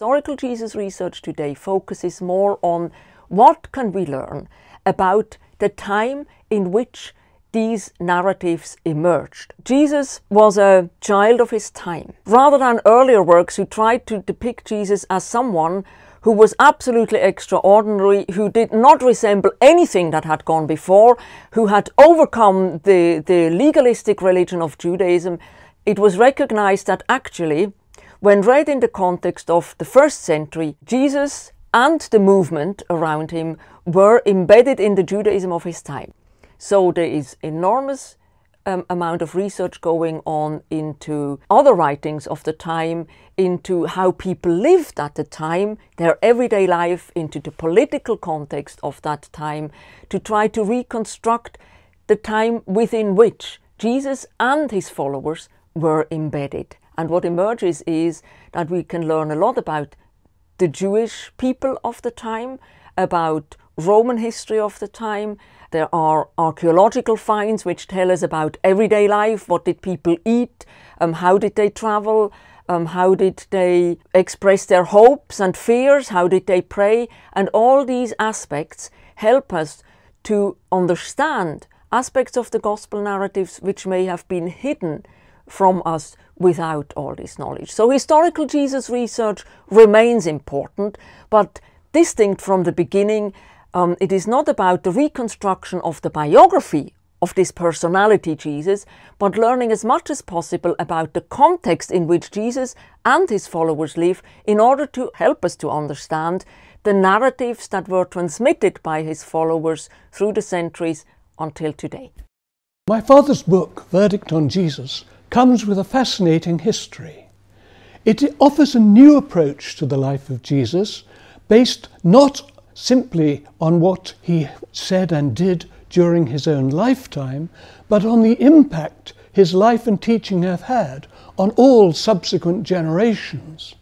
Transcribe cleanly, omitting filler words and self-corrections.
Historical Jesus research today focuses more on what can we learn about the time in which these narratives emerged. Jesus was a child of his time, rather than earlier works who tried to depict Jesus as someone who was absolutely extraordinary, who did not resemble anything that had gone before, who had overcome the legalistic religion of Judaism. It was recognized that actually, when read in the context of the first century, Jesus and the movement around him were embedded in the Judaism of his time. So there is enormous amount of research going on into other writings of the time, into how people lived at the time, their everyday life, into the political context of that time, to try to reconstruct the time within which Jesus and his followers were embedded. And what emerges is that we can learn a lot about the Jewish people of the time, about Roman history of the time. There are archaeological finds which tell us about everyday life. What did people eat? How did they travel? How did they express their hopes and fears? How did they pray? And all these aspects help us to understand aspects of the gospel narratives which may have been hidden from us without all this knowledge. So historical Jesus research remains important, but distinct from the beginning. It is not about the reconstruction of the biography of this personality Jesus, but learning as much as possible about the context in which Jesus and his followers live in order to help us to understand the narratives that were transmitted by his followers through the centuries until today. My father's book, Verdict on Jesus, comes with a fascinating history. It offers a new approach to the life of Jesus, based not simply on what he said and did during his own lifetime, but on the impact his life and teaching have had on all subsequent generations.